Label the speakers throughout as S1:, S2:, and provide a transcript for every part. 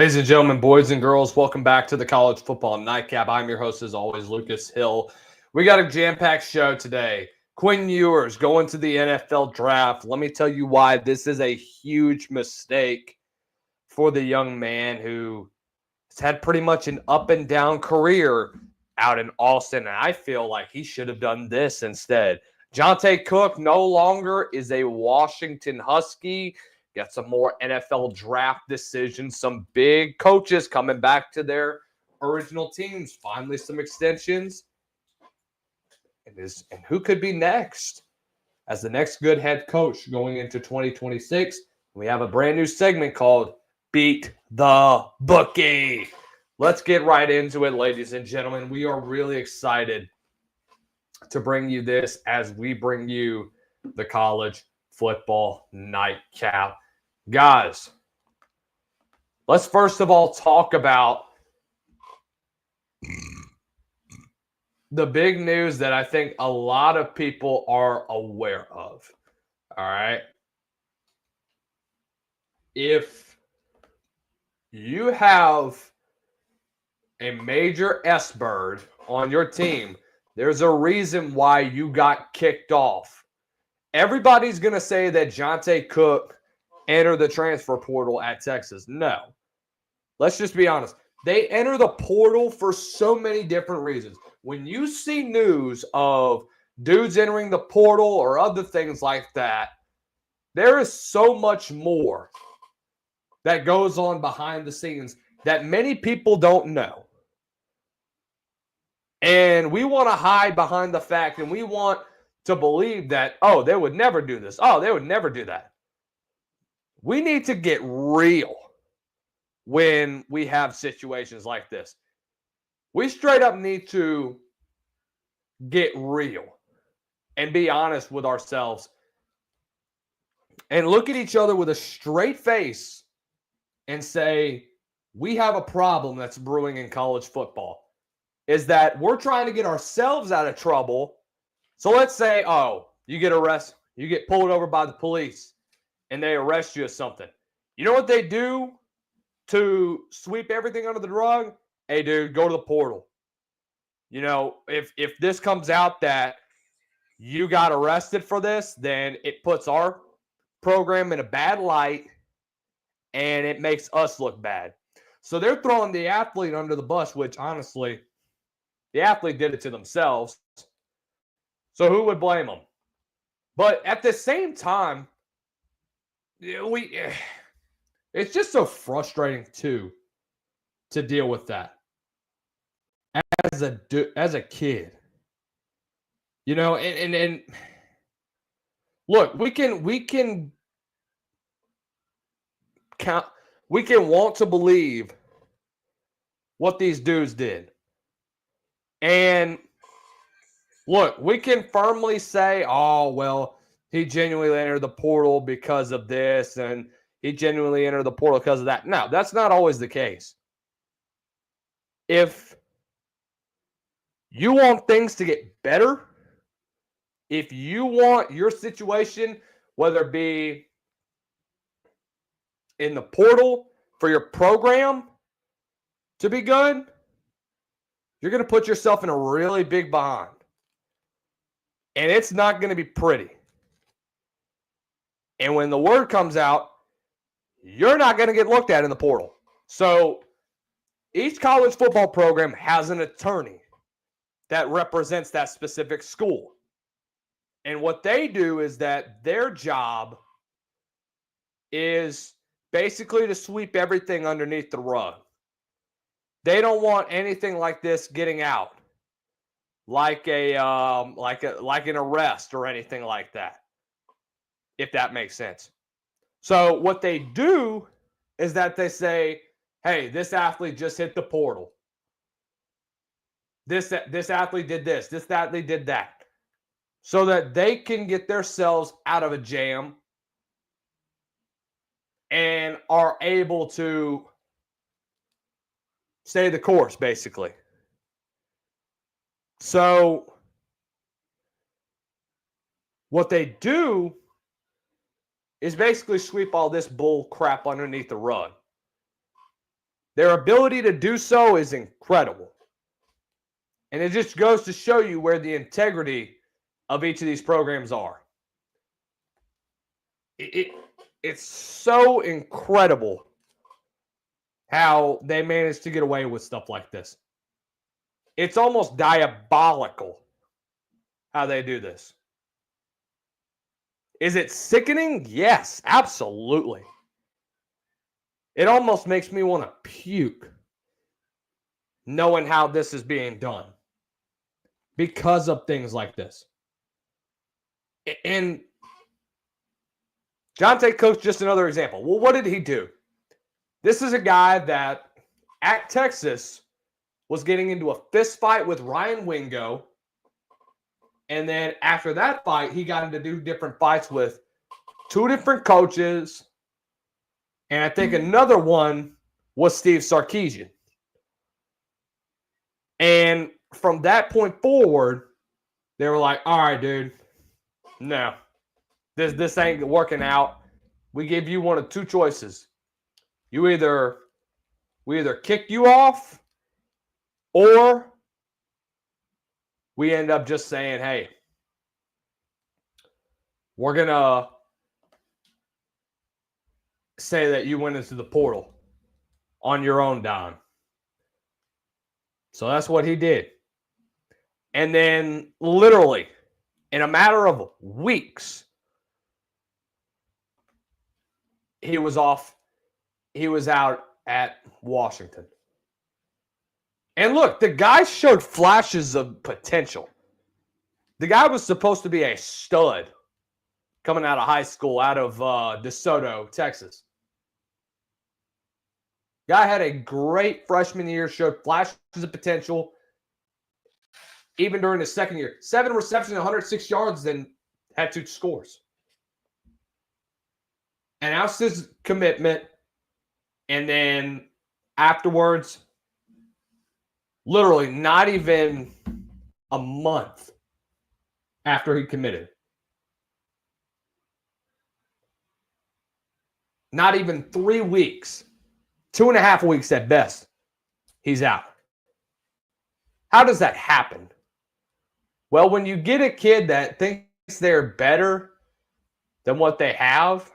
S1: Ladies and gentlemen, boys and girls, welcome back to the College Football Nightcap. I'm your host, as always, Lucas Hill. We got a jam-packed show today. Quinn Ewers going to the NFL draft. Let me tell you why this is a huge mistake for the young man who has had pretty much an up-and-down career out in Austin, and I feel like he should have done this instead. Johntay Cook no longer is a Washington Husky. Got some more NFL draft decisions, some big coaches coming back to their original teams. Finally, some extensions. And who could be next as the next good head coach going into 2026? We have a brand new segment called Beat the Bookie. Let's get right into it, ladies and gentlemen. We are really excited to bring you this as we bring you the College Football Nightcap. Guys, let's first of all talk about the big news that I think a lot of people are aware of. All right. If you have a major S-bird on your team, there's a reason why you got kicked off. Everybody's going to say that Johntay Cook entered the transfer portal at Texas. No. Let's just be honest. They enter the portal for so many different reasons. When you see news of dudes entering the portal or other things like that, there is so much more that goes on behind the scenes that many people don't know. And we want to hide behind the fact, and we want to believe that, oh, they would never do this. Oh, they would never do that. We need to get real when we have situations like this. We straight up need to get real and be honest with ourselves and look at each other with a straight face and say, we have a problem that's brewing in college football. Is that we're trying to get ourselves out of trouble. So let's say, oh, you get arrested, you get pulled over by the police, and they arrest you or something. You know what they do to sweep everything under the rug? Hey, dude, go to the portal. You know, if this comes out that you got arrested for this, then it puts our program in a bad light, and it makes us look bad. So they're throwing the athlete under the bus, which honestly, the athlete did it to themselves. So who would blame them? But at the same time, it's just so frustrating too to deal with that as a kid. You know, and look, we can count, we can want to believe what these dudes did. And look, we can firmly say, oh, well, he genuinely entered the portal because of this, and he genuinely entered the portal because of that. No, that's not always the case. If you want things to get better, if you want your situation, whether it be in the portal for your program to be good, you're going to put yourself in a really big bind. And it's not going to be pretty. And when the word comes out, you're not going to get looked at in the portal. So each college football program has an attorney that represents that specific school. And what they do is that their job is basically to sweep everything underneath the rug. They don't want anything like this getting out, like an arrest or anything like that, if that makes sense. So what they do is that they say, hey, this athlete just hit the portal. This athlete did this. This athlete did that. So that they can get themselves out of a jam and are able to stay the course, basically. So what they do is basically sweep all this bull crap underneath the rug. Their ability to do so is incredible. And it just goes to show you where the integrity of each of these programs are. It's so incredible how they manage to get away with stuff like this. It's almost diabolical how they do this. Is it sickening? Yes, absolutely. It almost makes me want to puke knowing how this is being done because of things like this. And Johntay Cook's just another example. Well, what did he do? This is a guy that at Texas was getting into a fist fight with Ryan Wingo. And then after that fight, he got into 2 different fights with 2 different coaches. And I think another one was Steve Sarkisian. And from that point forward, they were like, all right, dude, no, this ain't working out. We give you one of 2 choices. We either kick you off, or we end up just saying, hey, we're going to say that you went into the portal on your own dime. So that's what he did. And then literally in a matter of weeks, he was off. He was out at Washington. And look, the guy showed flashes of potential. The guy was supposed to be a stud coming out of high school, out of DeSoto, Texas. Guy had a great freshman year, showed flashes of potential. Even during his second year, 7 receptions, 106 yards, then had 2 scores. Announced his commitment, and then afterwards, literally not even a month after he committed, not even 3 weeks, 2.5 weeks at best, he's out. How does that happen? Well, when you get a kid that thinks they're better than what they have.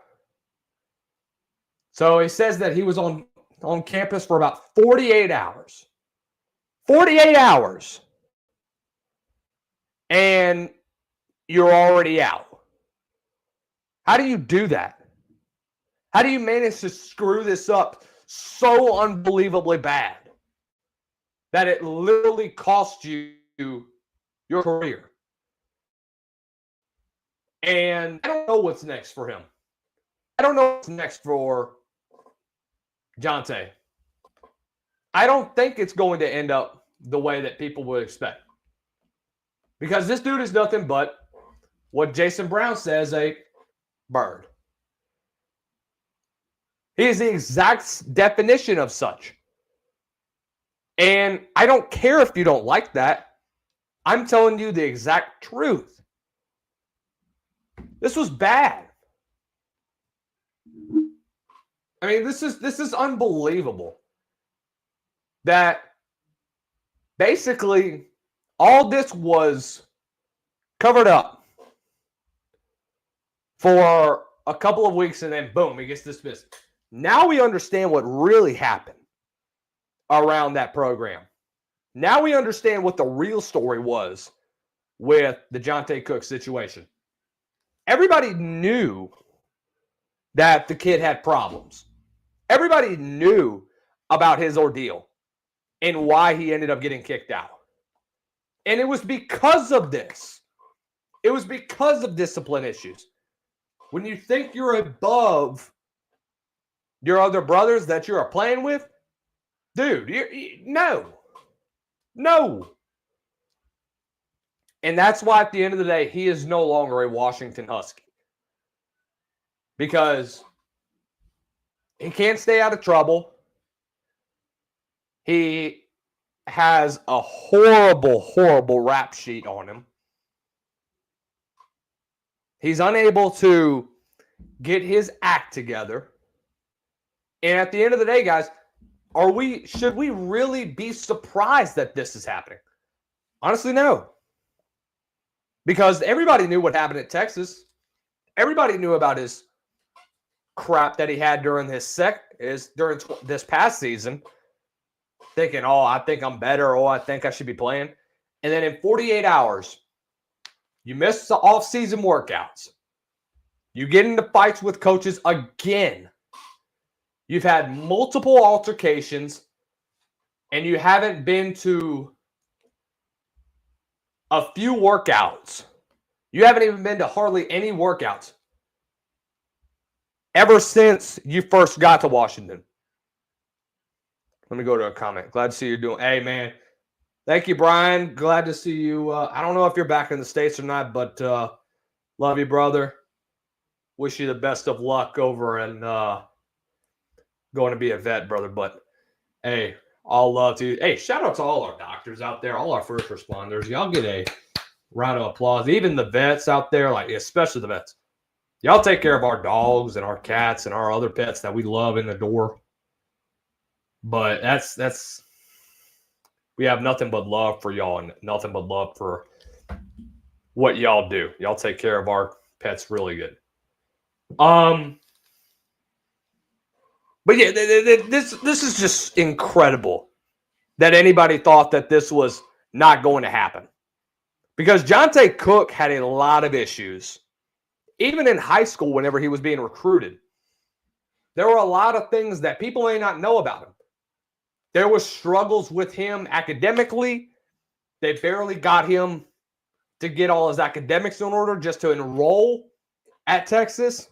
S1: So he says that he was on campus for about 48 hours. 48 hours. And you're already out. How do you do that? How do you manage to screw this up so unbelievably bad that it literally cost you your career? And I don't know what's next for him. I don't know what's next for Johntay. I don't think it's going to end up the way that people would expect. Because this dude is nothing but what Jason Brown says, a bird. He is the exact definition of such. And I don't care if you don't like that. I'm telling you the exact truth. This was bad. I mean, this is unbelievable. That basically all this was covered up for a couple of weeks, and then boom, he gets dismissed. Now we understand what really happened around that program. Now we understand what the real story was with the Johntay Cook situation. Everybody knew that the kid had problems. Everybody knew about his ordeal and why he ended up getting kicked out. And it was because of this. It was because of discipline issues. When you think you're above your other brothers that you're playing with, dude, no. And that's why at the end of the day, he is no longer a Washington Husky. Because he can't stay out of trouble. He has a horrible, horrible rap sheet on him. He's unable to get his act together. And at the end of the day, guys, should we really be surprised that this is happening? Honestly, no. Because everybody knew what happened at Texas. Everybody knew about his crap that he had during this past season, thinking, oh, I think I'm better, oh, I think I should be playing. And then in 48 hours, you miss the off-season workouts. You get into fights with coaches again. You've had multiple altercations, and you haven't been to a few workouts. You haven't even been to hardly any workouts ever since you first got to Washington. Let me go to a comment. Glad to see you doing. Hey, man. Thank you, Brian. Glad to see you. I don't know if you're back in the States or not, but love you, brother. Wish you the best of luck over and going to be a vet, brother. But, hey, all love to you. Hey, shout out to all our doctors out there, all our first responders. Y'all get a round of applause. Even the vets out there, like especially the vets. Y'all take care of our dogs and our cats and our other pets that we love and adore. But that's we have nothing but love for y'all and nothing but love for what y'all do. Y'all take care of our pets really good. But yeah, this is just incredible that anybody thought that this was not going to happen. Because Johntay Cook had a lot of issues. Even in high school, whenever he was being recruited, there were a lot of things that people may not know about him. There were struggles with him academically. They barely got him to get all his academics in order just to enroll at Texas.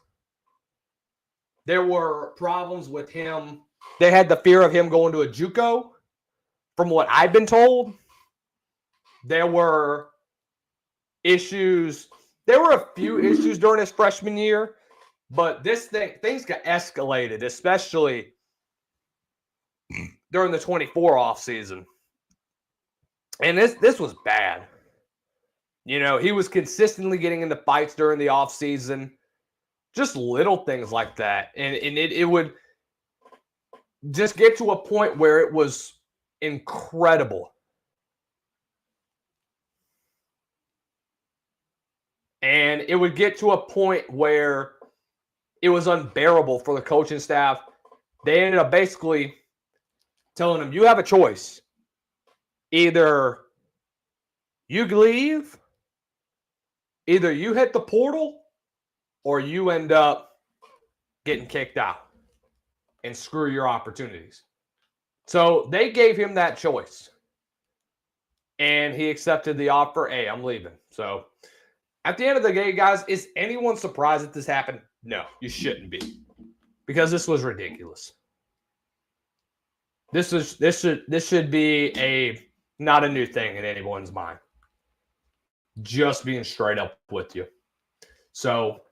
S1: There were problems with him. They had the fear of him going to a JUCO, from what I've been told. There were issues. There were a few issues during his freshman year, but things got escalated, especially during the 24 offseason. And this was bad. You know, he was consistently getting into fights during the offseason. Just little things like that. And it would just get to a point where it was incredible. And it would get to a point where it was unbearable for the coaching staff. They ended up basically telling him, you have a choice. Either you leave, either you hit the portal, or you end up getting kicked out and screw your opportunities. So they gave him that choice. And he accepted the offer. Hey, I'm leaving. So at the end of the day, guys, is anyone surprised that this happened? No, you shouldn't be. Because this was ridiculous. This should be not a new thing in anyone's mind. Just being straight up with you. So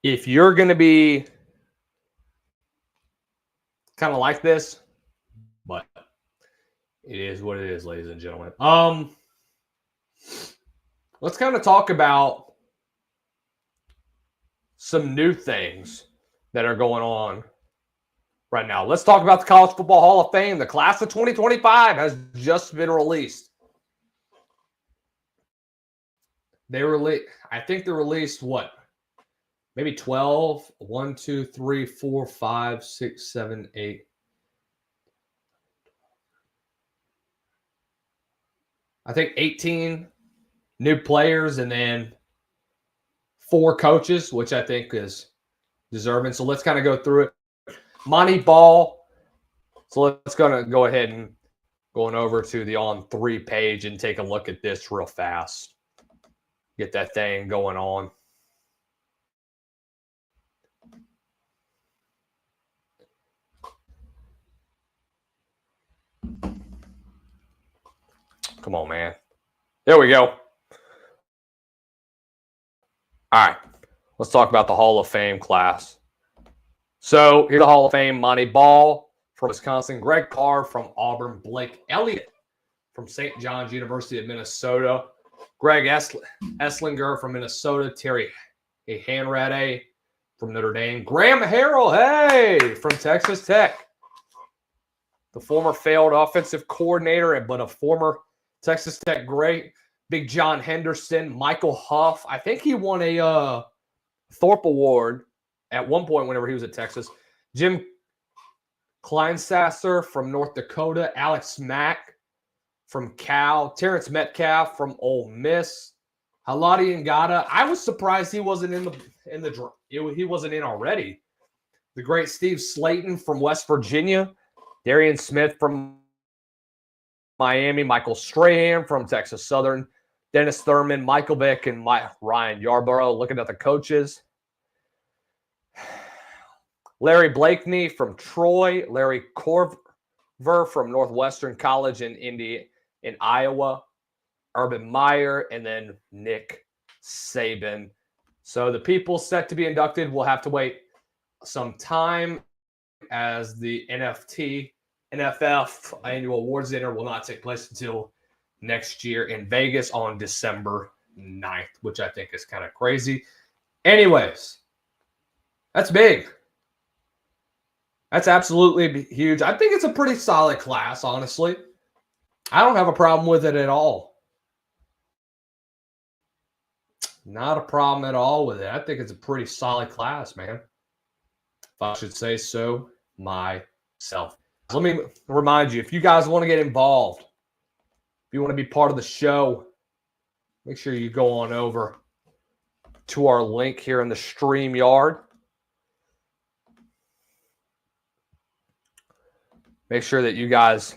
S1: if you're going to be kind of like this, but it is what it is, ladies and gentlemen. Let's kind of talk about some new things that are going on right now. Let's talk about the College Football Hall of Fame. The class of 2025 has just been released. I think they released what? Maybe 12, 1, 2, 3, 4, 5, 6, 7, 8. I think 18 new players and then 4 coaches, which I think is deserving. So let's kind of go through it. Monty Ball. So let's go ahead and going over to the On3 page and take a look at this real fast. Get that thing going on. Come on, man. There we go. All right. Let's talk about the Hall of Fame class. So here's the Hall of Fame. Monty Ball from Wisconsin. Greg Carr from Auburn. Blake Elliott from St. John's University of Minnesota. Greg Esslinger from Minnesota. Terry Hanratty from Notre Dame. Graham Harrell, hey, from Texas Tech. the former failed offensive coordinator, but a former Texas Tech great. Big John Henderson, Michael Huff. I think he won a Thorpe Award at one point whenever he was at Texas. Jim Kleinsasser from North Dakota. Alex Mack from Cal. Terrence Metcalf from Ole Miss. Halati Ngata. I was surprised he wasn't he wasn't in already. The great Steve Slayton from West Virginia. Darian Smith from Miami. Michael Strahan from Texas Southern. Dennis Thurman, Michael Vick, and Ryan Yarborough. Looking at the coaches. Larry Blakeney from Troy. Larry Corver from Northwestern College in Iowa. Urban Meyer, and then Nick Saban. So the people set to be inducted will have to wait some time, as the NFF annual awards dinner will not take place until next year in Vegas on December 9th, which I think is kind of crazy. Anyways, that's big. That's absolutely huge. I think it's a pretty solid class, honestly. I don't have a problem with it at all. Not a problem at all with it. I think it's a pretty solid class, man. If I should say so myself. Let me remind you, if you guys want to get involved, if you want to be part of the show, make sure you go on over to our link here in the StreamYard. Make sure that you guys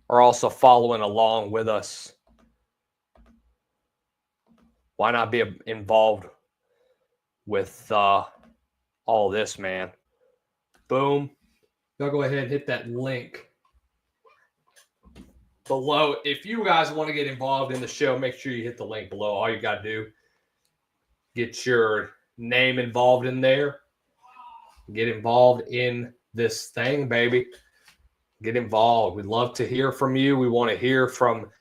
S1: are also following along with us. Why not be involved with all this, man? Boom. Y'all go ahead and hit that link below. If you guys want to get involved in the show, make sure you hit the link below. All you got to do, get your name involved in there. Get involved in this thing, baby. Get involved. We'd love to hear from you. We want to hear from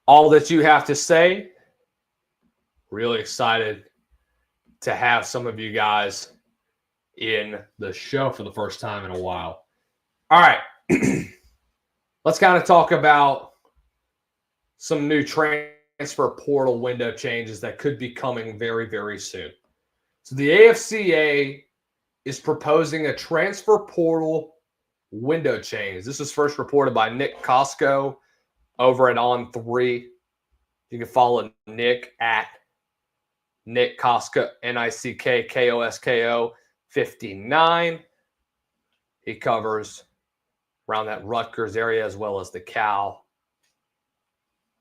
S1: all that you have to say. Really excited to have some of you guys in the show for the first time in a while. All right. Let's kind of talk about some new transfer portal window changes that could be coming very, very soon. So the AFCA is proposing a transfer portal window change. This was first reported by Nick Costco over at On3. You can follow Nick at Nick Costco, NickKosko 59. He covers around that Rutgers area as well as the Cal.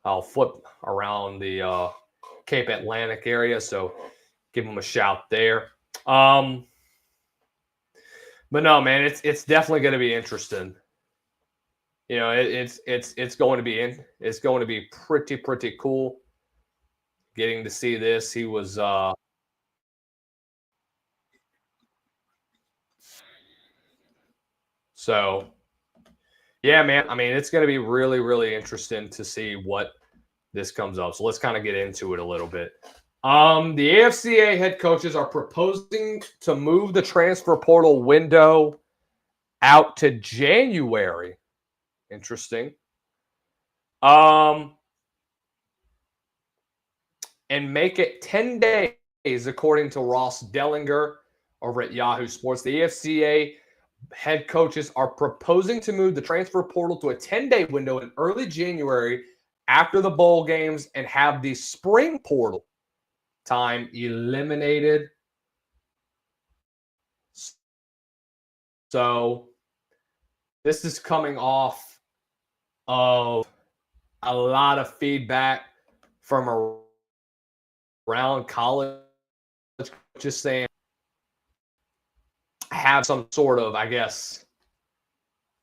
S1: I'll flip around the Cape Atlantic area, so give him a shout there. But no, man, it's definitely going to be interesting. You know, it's going to be it's going to be pretty cool getting to see this. He was so yeah, man. I mean, it's going to be really interesting to see what this comes up. So let's kind of get into it a little bit. The AFCA head coaches are proposing to move the transfer portal window out to January. Interesting. And make it 10 days, according to Ross Dellinger over at Yahoo Sports. The AFCA head coaches are proposing to move the transfer portal to a 10-day window in early January after the bowl games and have the spring portal time eliminated. So this is coming off of a lot of feedback from around college, just saying have some sort of, I guess,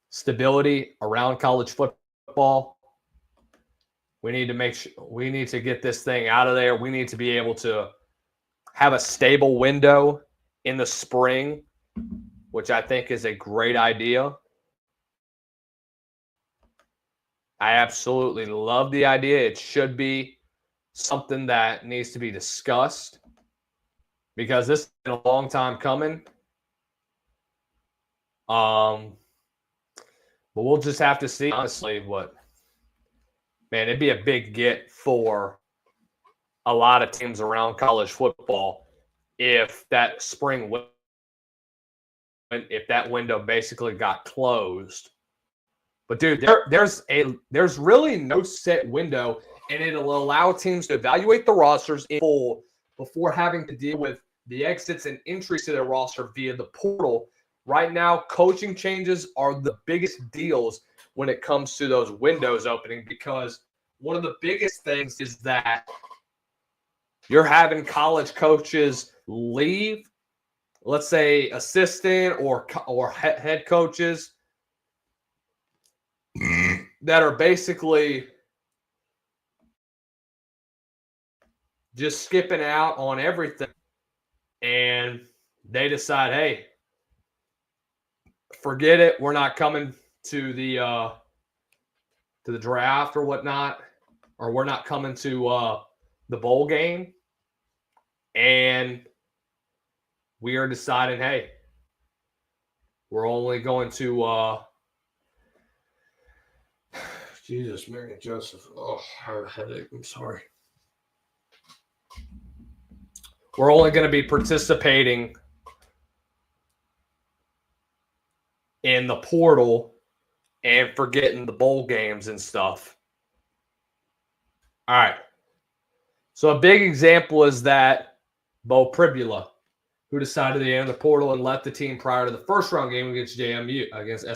S1: stability around college football. We need to get this thing out of there. We need to be able to have a stable window in the spring, which I think is a great idea. I absolutely love the idea. It should be something that needs to be discussed because this has been a long time coming. But we'll just have to see, honestly, man, it'd be a big get for a lot of teams around college football if that if that window basically got closed. But dude, there's really no set window, and it'll allow teams to evaluate the rosters in full before having to deal with the exits and entries to their roster via the portal. Right now, coaching changes are the biggest deals when it comes to those windows opening, because one of the biggest things is that you're having college coaches leave, let's say assistant or head coaches that are basically just skipping out on everything, and they decide, hey, forget it, we're not coming to the draft or whatnot, or we're not coming to the bowl game, and we are deciding, hey, we're only going to Jesus, Mary and Joseph. Oh, I have a headache. I'm sorry. We're only going to be participating in the portal and forgetting the bowl games and stuff. All right. So a big example is that Bo Pribula, who decided to enter the portal and left the team prior to the first round game against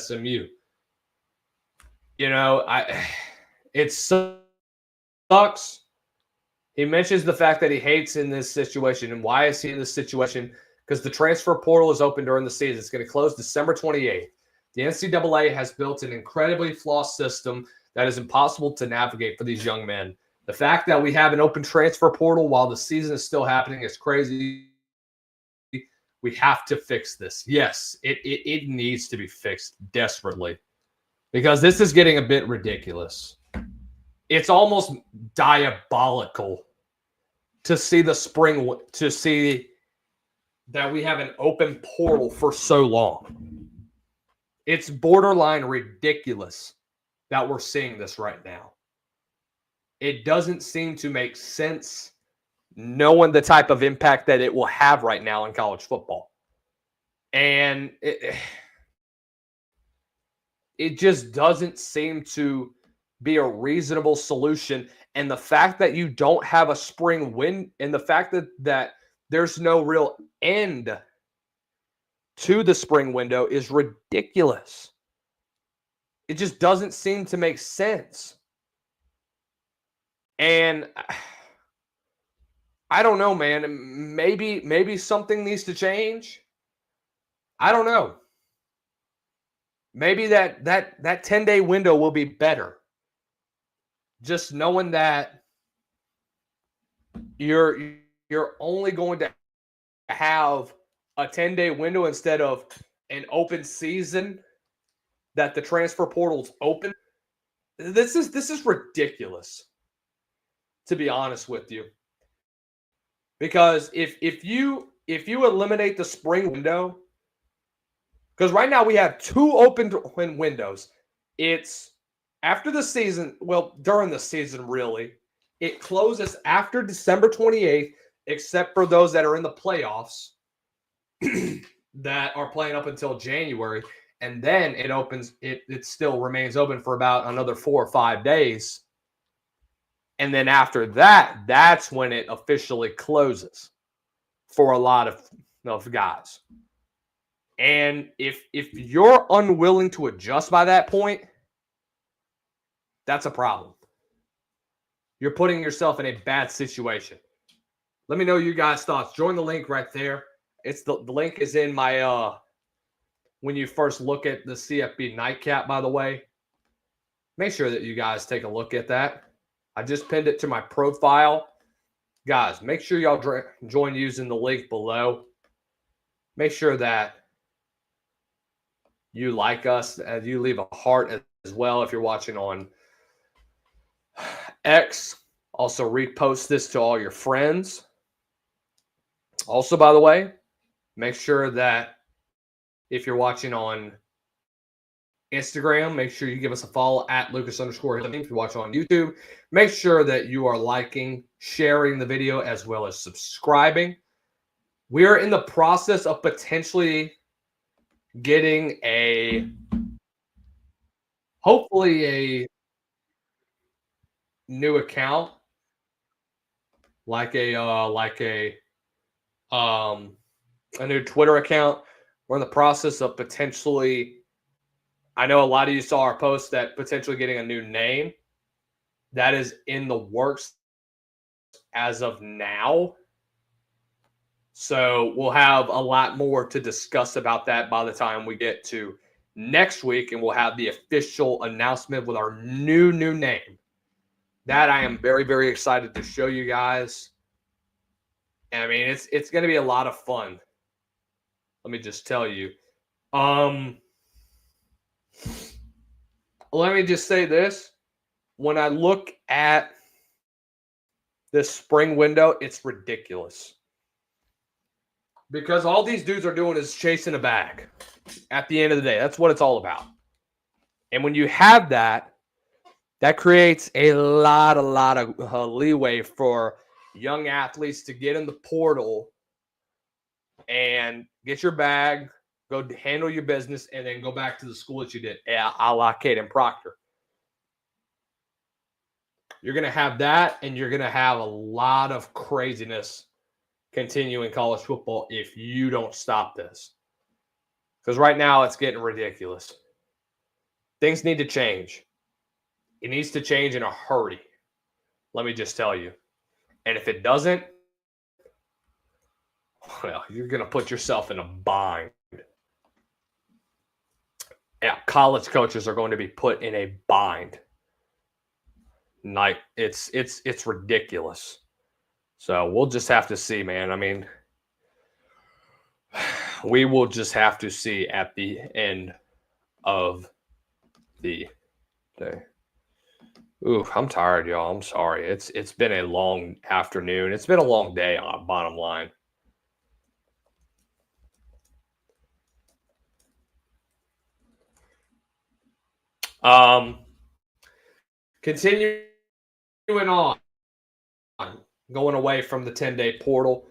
S1: SMU. You know, it sucks. He mentions the fact that he hates in this situation. And why is he in this situation? Because the transfer portal is open during the season. It's going to close December 28th. The NCAA has built an incredibly flawed system that is impossible to navigate for these young men. The fact that we have an open transfer portal while the season is still happening is crazy. We have to fix this. Yes, it needs to be fixed desperately, because this is getting a bit ridiculous. It's almost diabolical to see that we have an open portal for so long. It's borderline ridiculous that we're seeing this right now. It doesn't seem to make sense, knowing the type of impact that it will have right now in college football. And it just doesn't seem to be a reasonable solution. And the fact that you don't have a spring win, and the fact that there's no real end to the spring window is ridiculous. It just doesn't seem to make sense. And I don't know, man. Maybe something needs to change. I don't know. Maybe that 10-day window will be better. Just knowing that you're only going to have a 10-day window instead of an open season, that the transfer portal's open. This is ridiculous, to be honest with you. Because if you eliminate the spring window, because right now we have two open windows. It's after the season, well, during the season, really. It closes after December 28th, except for those that are in the playoffs that are playing up until January. And then it opens, it still remains open for about another 4 or 5 days. And then after that, that's when it officially closes for a lot of guys. And if you're unwilling to adjust by that point, that's a problem. You're putting yourself in a bad situation. Let me know your guys' thoughts. Join the link right there. It's the link is in my when you first look at the CFB Nightcap, by the way. Make sure that you guys take a look at that. I just pinned it to my profile. Guys, make sure y'all join using the link below. Make sure that you like us, and you leave a heart as well if you're watching on X. Also, repost this to all your friends. Also, by the way, make sure that if you're watching on Instagram. Make sure you give us a follow at Lucas_. If you watch on YouTube, make sure that you are liking, sharing the video, as well as subscribing. We are in the process of potentially getting hopefully a new account, like a new Twitter account. We're in the process of potentially. I know a lot of you saw our post that potentially getting a new name. That is in the works as of now. So we'll have a lot more to discuss about that by the time we get to next week, and we'll have the official announcement with our new name. That I am very, very excited to show you guys. And I mean, it's going to be a lot of fun. Let me just tell you. Let me just say this. When I look at this spring window, it's ridiculous. Because all these dudes are doing is chasing a bag at the end of the day. That's what it's all about. And when you have that, that creates a lot of leeway for young athletes to get in the portal and get your bag, go handle your business, and then go back to the school that you did, a la Caden Proctor. You're going to have that, and you're going to have a lot of craziness continuing college football if you don't stop this. Because right now it's getting ridiculous. Things need to change. It needs to change in a hurry. Let me just tell you. And if it doesn't, well, you're going to put yourself in a bind. Yeah, college coaches are going to be put in a bind. It's ridiculous. So we'll just have to see, man. I mean, we will just have to see at the end of the day. Ooh, I'm tired, y'all. I'm sorry. It's been a long afternoon. It's been a long day on bottom line. Continuing on, going away from the 10-day portal.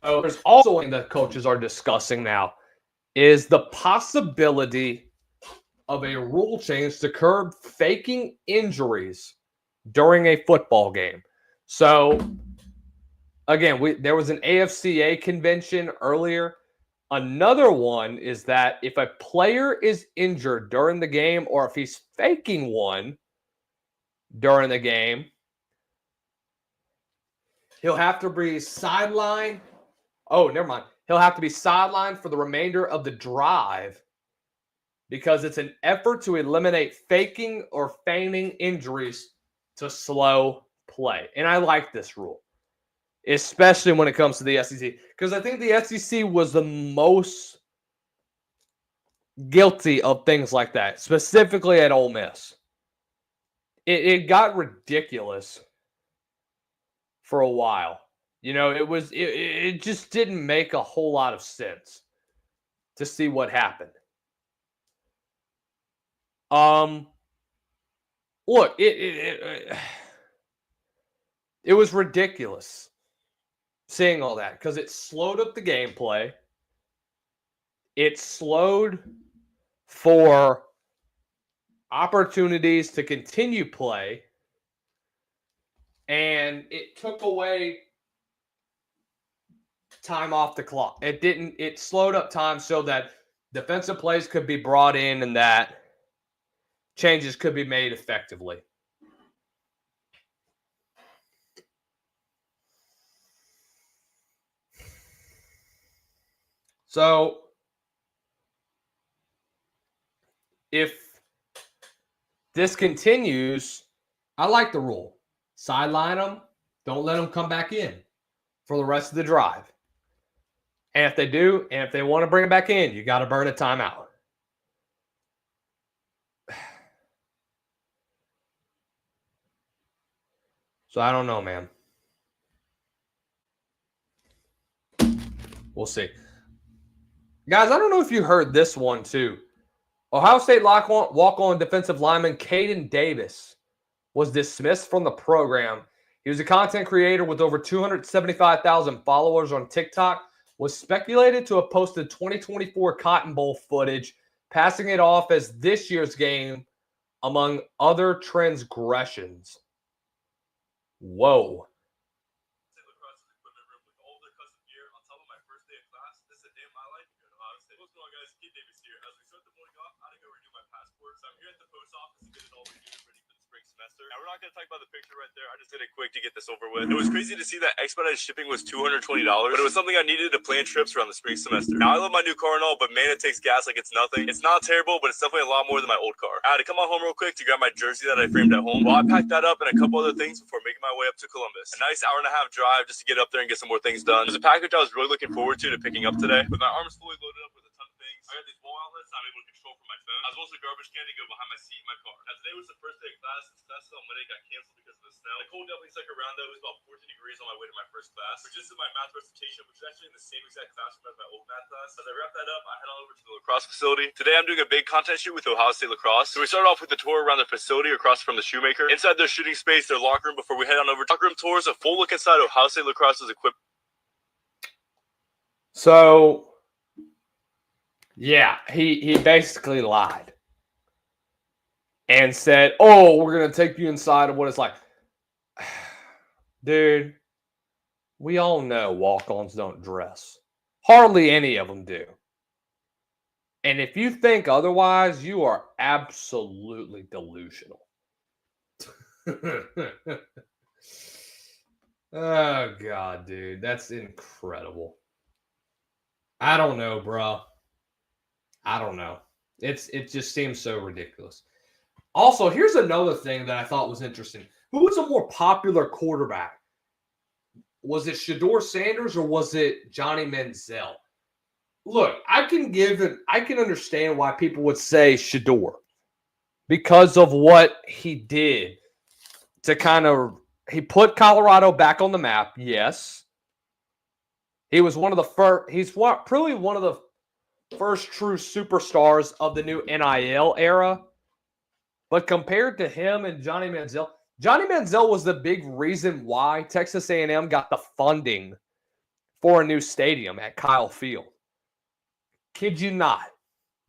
S1: There's also one that coaches are discussing now is the possibility of a rule change to curb faking injuries during a football game. So, again, there was an AFCA convention earlier. Another one is that if a player is injured during the game or if he's faking one during the game, he'll have to be sidelined. Oh, never mind. He'll have to be sidelined for the remainder of the drive because it's an effort to eliminate faking or feigning injuries to slow play. And I like this rule, especially when it comes to the SEC, because I think the SEC was the most guilty of things like that, specifically at Ole Miss. It got ridiculous for a while. You know, it just didn't make a whole lot of sense to see what happened. Look, it was ridiculous seeing all that because it slowed up the gameplay. It slowed for opportunities to continue play, and it took away time off the clock. It slowed up time so that defensive plays could be brought in and that changes could be made effectively. So, if this continues, I like the rule. Sideline them. Don't let them come back in for the rest of the drive. And if they do, and if they want to bring it back in, you got to burn a timeout. So I don't know, man. We'll see. Guys, I don't know if you heard this one too. Ohio State walk-on defensive lineman Caden Davis was dismissed from the program. He was a content creator with over 275,000 followers on TikTok, was speculated to have posted 2024 Cotton Bowl footage, passing it off as this year's game, among other transgressions. Whoa.
S2: Now, we're not going to talk about the picture right there. I just did it quick to get this over with. It was crazy to see that expedited shipping was $220, but it was something I needed to plan trips around the spring semester. Now, I love my new car and all, but man, it takes gas like it's nothing. It's not terrible, but it's definitely a lot more than my old car. I had to come on home real quick to grab my jersey that I framed at home. Well, I packed that up and a couple other things before making my way up to Columbus. A nice hour-and-a-half drive just to get up there and get some more things done. There's a package I was really looking forward to picking up today. With my arms fully loaded up with a ton of things, I got these wall outlets I'm able to control from my phone, as well as a garbage can to go behind my seat in my car. Now, today was the first day of class, and class on Monday got canceled because of the snow. The cold definitely stuck around, though. It was about 14 degrees on my way to my first class, which is my math recitation, which is actually in the same exact classroom as my old math class. As I wrap that up, I head on over to the lacrosse facility. Today, I'm doing a big content shoot with Ohio State Lacrosse. So we start off with the tour around the facility across from the Shoemaker. Inside their shooting space, their locker room, before we head on over to locker room tours, a full look inside Ohio State Lacrosse's equipment.
S1: So, yeah, he basically lied and said, "Oh, we're going to take you inside of what it's like." Dude, we all know walk-ons don't dress. Hardly any of them do. And if you think otherwise, you are absolutely delusional. Oh, God, dude. That's incredible. I don't know, bro. I don't know. It just seems so ridiculous. Also, here's another thing that I thought was interesting. Who was a more popular quarterback? Was it Shedeur Sanders or was it Johnny Manziel? Look, I can understand why people would say Shedeur because of what he did to he put Colorado back on the map. Yes. He was one of the first, probably one of the first true superstars of the new NIL era. But compared to him and Johnny Manziel was the big reason why Texas A&M got the funding for a new stadium at Kyle Field. Kid you not.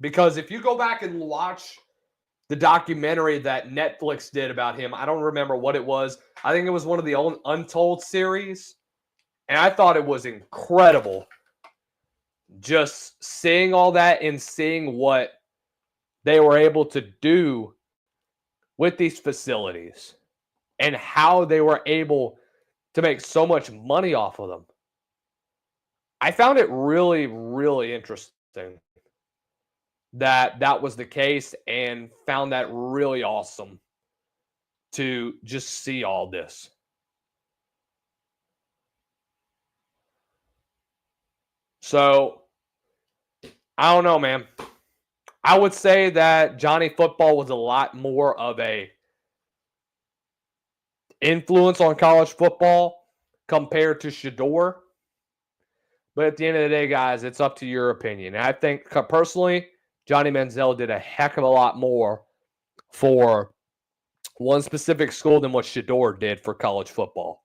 S1: Because if you go back and watch the documentary that Netflix did about him, I don't remember what it was. I think it was one of the old Untold series. And I thought it was incredible just seeing all that and seeing what they were able to do with these facilities and how they were able to make so much money off of them. I found it really, really interesting that was the case and found that really awesome to just see all this. So, I don't know, man. I would say that Johnny Football was a lot more of a influence on college football compared to Shedeur. But at the end of the day, guys, it's up to your opinion. And I think personally, Johnny Manziel did a heck of a lot more for one specific school than what Shedeur did for college football.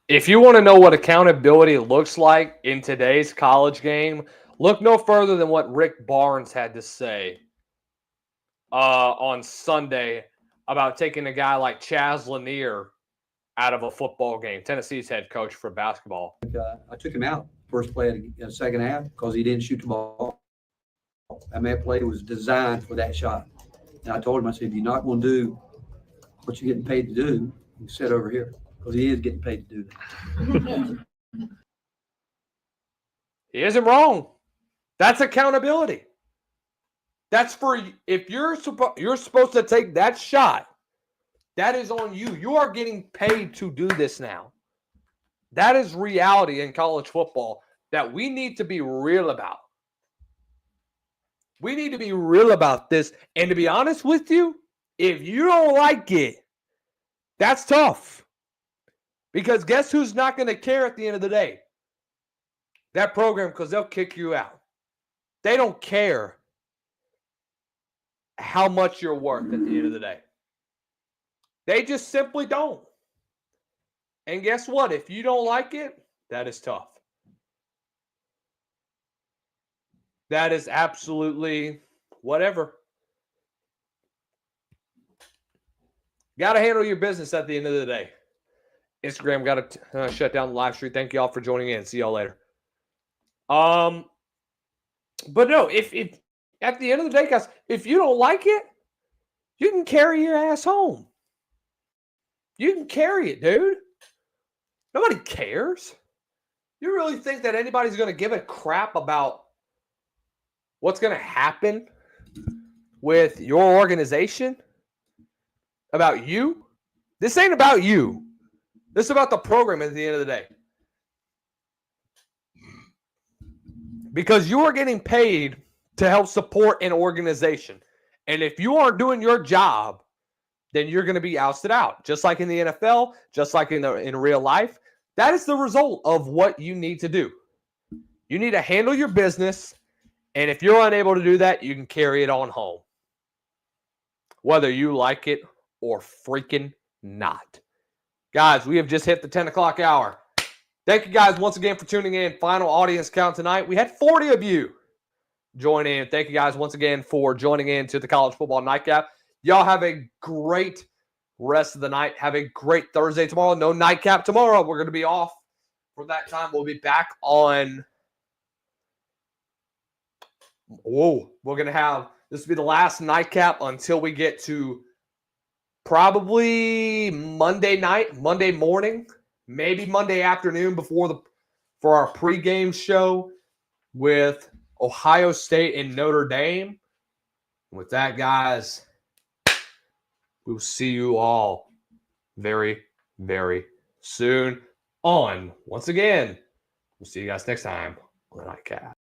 S1: If you want to know what accountability looks like in today's college game, look no further than what Rick Barnes had to say on Sunday about taking a guy like Chaz Lanier out of a football game. Tennessee's head coach for basketball.
S3: I took him out first play of the second half because he didn't shoot the ball. I mean, that play was designed for that shot. And I told him, I said, if you're not going to do what you're getting paid to do, you sit over here because he is getting paid to do that.
S1: He isn't wrong. That's accountability. That's for if you're supposed to take that shot, that is on you. You are getting paid to do this now. That is reality in college football that we need to be real about. We need to be real about this. And to be honest with you, if you don't like it, that's tough. Because guess who's not going to care at the end of the day? That program, because they'll kick you out. They don't care how much you're worth at the end of the day. They just simply don't. And guess what? If you don't like it, that is tough. That is absolutely whatever. Got to handle your business at the end of the day. Instagram got to shut down the live stream. Thank you all for joining in. See y'all later. But no, if at the end of the day, guys, if you don't like it, you can carry your ass home. You can carry it, dude. Nobody cares. You really think that anybody's going to give a crap about what's going to happen with your organization? About you? This ain't about you. This is about the program at the end of the day. Because you are getting paid to help support an organization. And if you aren't doing your job, then you're going to be ousted out. Just like in the NFL, just like in real life. That is the result of what you need to do. You need to handle your business. And if you're unable to do that, you can carry it on home. Whether you like it or freaking not. Guys, we have just hit the 10 o'clock hour. Thank you guys once again for tuning in. Final audience count tonight. We had 40 of you join in. Thank you guys once again for joining in to the College Football Nightcap. Y'all have a great rest of the night. Have a great Thursday tomorrow. No Nightcap tomorrow. We're going to be off for that time. We'll be back on. We're going to have, this will be the last Nightcap until we get to probably Monday night, Monday morning, maybe Monday afternoon for our pregame show with Ohio State and Notre Dame. With that, guys, we will see you all very, very soon on, once again, we'll see you guys next time on the Nightcap.